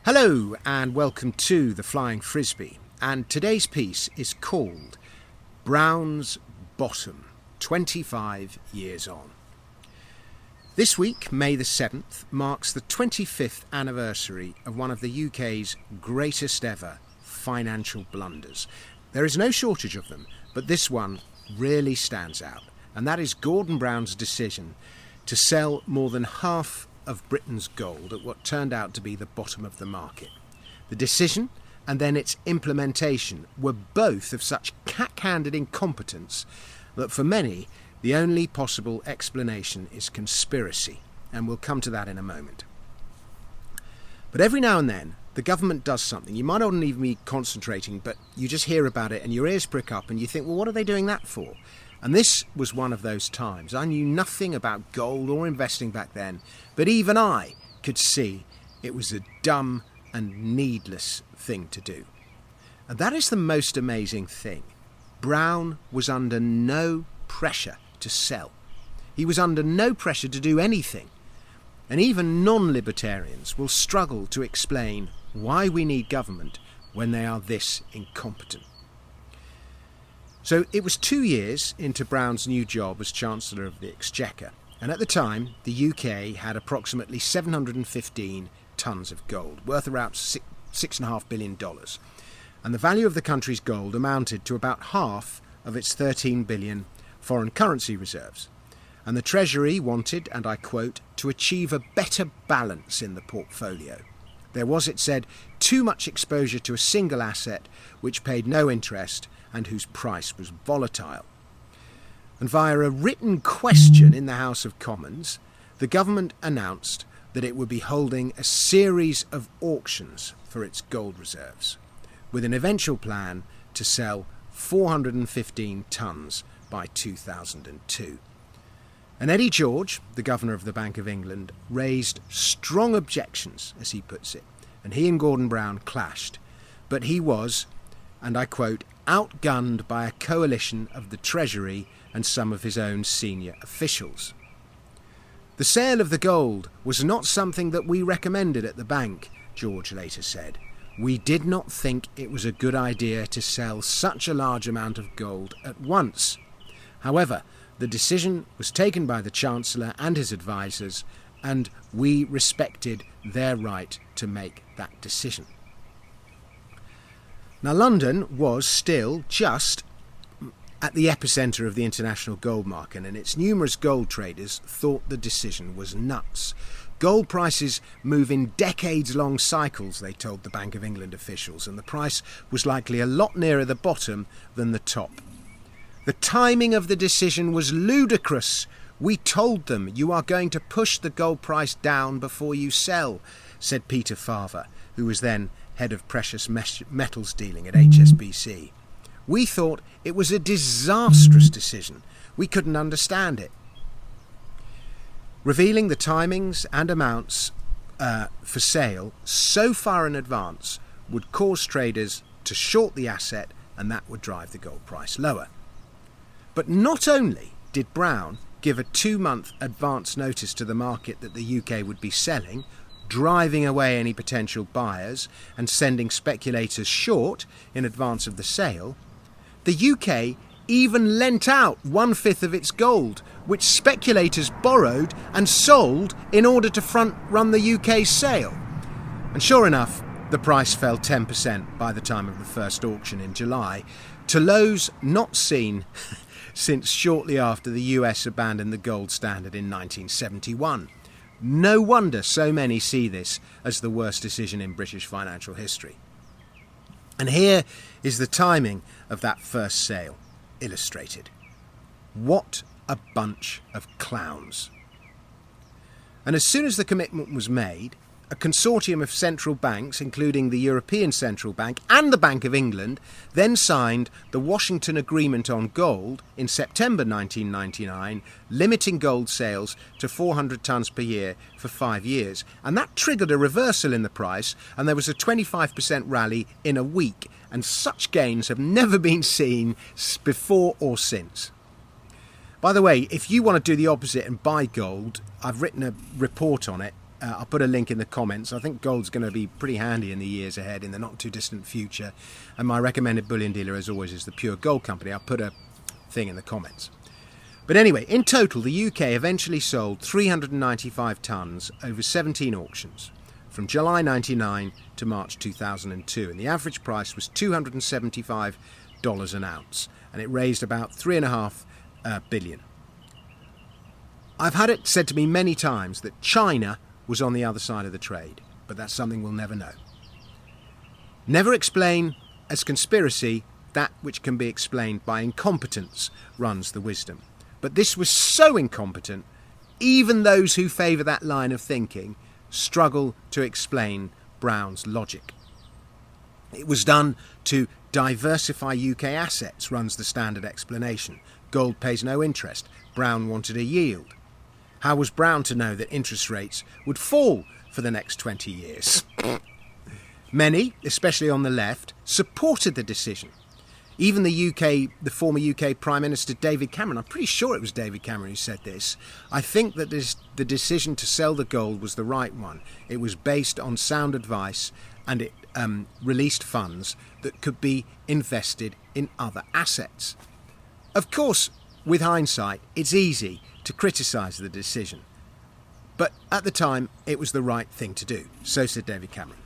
Hello and welcome to The Flying Frisbee, and today's piece is called Brown's Bottom, 25 Years On. This week, May the 7th, marks the 25th anniversary of one of the UK's greatest ever financial blunders. There is no shortage of them, but this one really stands out, and that is Gordon Brown's decision to sell more than half of Britain's gold at what turned out to be the bottom of the market. The decision and then its implementation were both of such cack-handed incompetence that for many the only possible explanation is conspiracy, and we'll come to that in a moment. But every now and then the government does something. You might not even be concentrating, but you just hear about it and your ears prick up and you think, well, what are they doing that for? And this was one of those times. I knew nothing about gold or investing back then, but even I could see it was a dumb and needless thing to do. And that is the most amazing thing. Brown was under no pressure to sell. He was under no pressure to do anything. And even non-libertarians will struggle to explain why we need government when they are this incompetent. So it was 2 years into Brown's new job as Chancellor of the Exchequer, and at the time the UK had approximately 715 tonnes of gold, worth around $6.5 billion, and the value of the country's gold amounted to about half of its 13 billion foreign currency reserves. And the Treasury wanted, and I quote, to achieve a better balance in the portfolio. There was, it said, too much exposure to a single asset which paid no interest and whose price was volatile. And via a written question in the House of Commons, the government announced that it would be holding a series of auctions for its gold reserves, with an eventual plan to sell 415 tonnes by 2002. And Eddie George, the Governor of the Bank of England, raised strong objections, as he puts it, and he and Gordon Brown clashed. But he was, and I quote, outgunned by a coalition of the Treasury and some of his own senior officials. The sale of the gold was not something that we recommended at the bank, George later said. We did not think it was a good idea to sell such a large amount of gold at once. However, the decision was taken by the Chancellor and his advisers, and we respected their right to make that decision. Now, London was still just at the epicentre of the international gold market, and its numerous gold traders thought the decision was nuts. Gold prices move in decades-long cycles, they told the Bank of England officials, and the price was likely a lot nearer the bottom than the top. The timing of the decision was ludicrous. We told them, you are going to push the gold price down before you sell, said Peter Farver, who was then head of precious metals dealing at HSBC. We thought it was a disastrous decision. We couldn't understand it. Revealing the timings and amounts for sale so far in advance would cause traders to short the asset, and that would drive the gold price lower. But not only did Brown give a 2-month advance notice to the market that the UK would be selling, driving away any potential buyers and sending speculators short in advance of the sale, the UK even lent out 1/5 of its gold, which speculators borrowed and sold in order to front-run the UK's sale. And sure enough, the price fell 10% by the time of the first auction in July, to lows not seen since shortly after the US abandoned the gold standard in 1971. No wonder so many see this as the worst decision in British financial history. And here is the timing of that first sale, illustrated. What a bunch of clowns. And as soon as the commitment was made, a consortium of central banks, including the European Central Bank and the Bank of England, then signed the Washington Agreement on Gold in September 1999, limiting gold sales to 400 tonnes per year for 5 years. And that triggered a reversal in the price, and there was a 25% rally in a week. And such gains have never been seen before or since. By the way, if you want to do the opposite and buy gold, I've written a report on it. I'll put a link in the comments. I think gold's going to be pretty handy in the years ahead, in the not too distant future. And my recommended bullion dealer, as always, is the Pure Gold Company. I'll put a thing in the comments. But anyway, in total, the UK eventually sold 395 tonnes over 17 auctions from July 1999 to March 2002, and the average price was $275 an ounce, and it raised about $3.5 billion. I've had it said to me many times that China was on the other side of the trade, but that's something we'll never know. Never explain as conspiracy that which can be explained by incompetence, runs the wisdom. But this was so incompetent, even those who favour that line of thinking struggle to explain Brown's logic. It was done to diversify UK assets, runs the standard explanation. Gold pays no interest. Brown wanted a yield. How was Brown to know that interest rates would fall for the next 20 years? Many, especially on the left, supported the decision. Even the former UK Prime Minister David Cameron, I'm pretty sure it was David Cameron who said this, I think that the decision to sell the gold was the right one. It was based on sound advice, and it released funds that could be invested in other assets. Of course, with hindsight, it's easy to criticise the decision. But at the time, it was the right thing to do. So said David Cameron.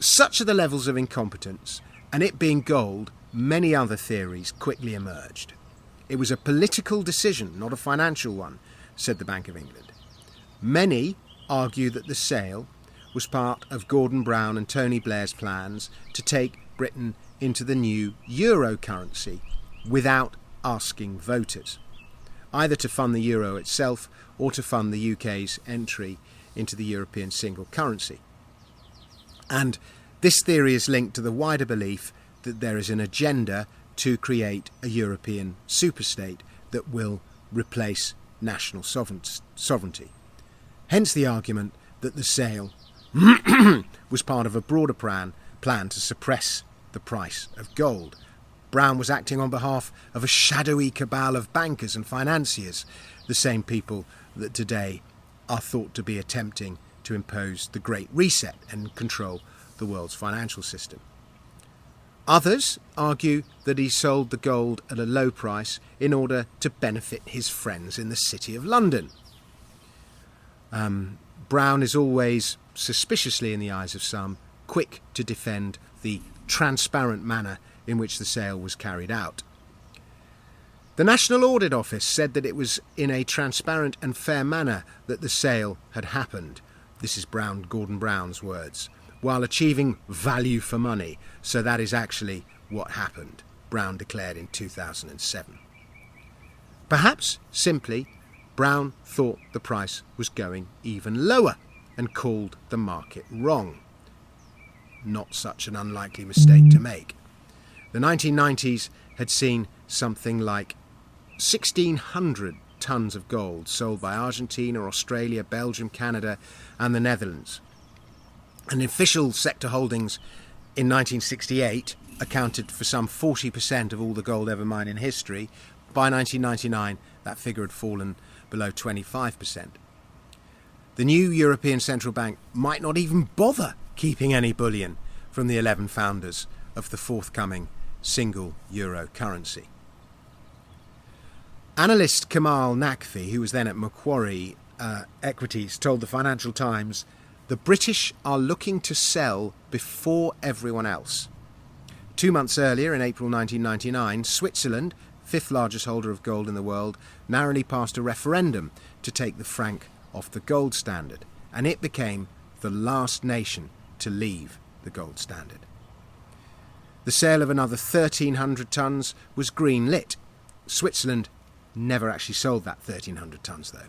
Such are the levels of incompetence, and it being gold, many other theories quickly emerged. It was a political decision, not a financial one, said the Bank of England. Many argue that the sale was part of Gordon Brown and Tony Blair's plans to take Britain into the new euro currency without asking voters, either to fund the euro itself or to fund the UK's entry into the European single currency. And this theory is linked to the wider belief that there is an agenda to create a European superstate that will replace national sovereignty. Hence the argument that the sale was part of a broader plan to suppress the price of gold. Brown was acting on behalf of a shadowy cabal of bankers and financiers, the same people that today are thought to be attempting to impose the Great Reset and control the world's financial system. Others argue that he sold the gold at a low price in order to benefit his friends in the City of London. Brown is always, suspiciously in the eyes of some, quick to defend the transparent manner in which the sale was carried out. The National Audit Office said that it was in a transparent and fair manner that the sale had happened. This is Gordon Brown's words, while achieving value for money. So that is actually what happened, Brown declared in 2007. Perhaps, simply, Brown thought the price was going even lower and called the market wrong. Not such an unlikely mistake to make. The 1990s had seen something like 1,600 tonnes of gold sold by Argentina, Australia, Belgium, Canada and the Netherlands. And official sector holdings in 1968 accounted for some 40% of all the gold ever mined in history. By 1999, that figure had fallen below 25%. The new European Central Bank might not even bother keeping any bullion from the 11 founders of the forthcoming single euro currency. Analyst Kamal Nakvi, who was then at Macquarie Equities, told the Financial Times, "The British are looking to sell before everyone else." 2 months earlier, in April 1999, Switzerland, fifth largest holder of gold in the world, narrowly passed a referendum to take the franc off the gold standard, and it became the last nation to leave the gold standard. The sale of another 1,300 tonnes was green-lit. Switzerland never actually sold that 1,300 tonnes, though.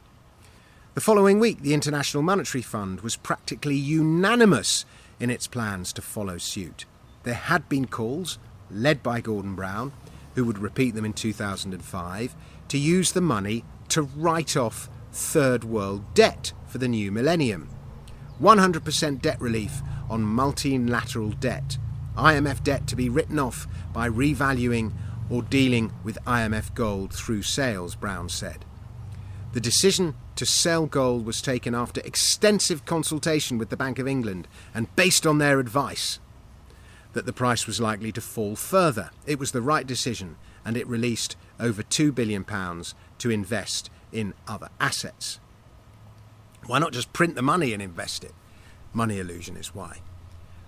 The following week, the International Monetary Fund was practically unanimous in its plans to follow suit. There had been calls, led by Gordon Brown, who would repeat them in 2005, to use the money to write off third world debt for the new millennium. 100% debt relief on multilateral debt. IMF debt to be written off by revaluing or dealing with IMF gold through sales, Brown said. The decision to sell gold was taken after extensive consultation with the Bank of England and based on their advice that the price was likely to fall further. It was the right decision, and it released over £2 billion to invest in other assets. Why not just print the money and invest it? Money illusion is why.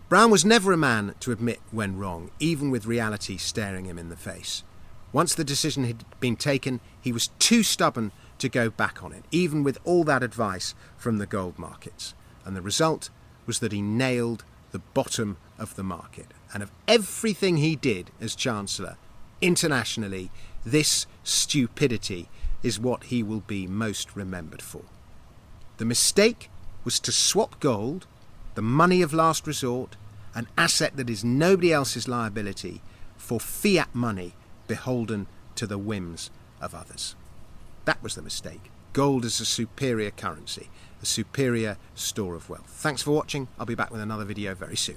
Brown was never a man to admit when wrong, even with reality staring him in the face. Once the decision had been taken, he was too stubborn to go back on it, even with all that advice from the gold markets. And the result was that he nailed the bottom of the market. And of everything he did as Chancellor, internationally, this stupidity is what he will be most remembered for. The mistake was to swap gold, the money of last resort, an asset that is nobody else's liability, for fiat money beholden to the whims of others. That was the mistake. Gold is a superior currency, a superior store of wealth. Thanks for watching. I'll be back with another video very soon.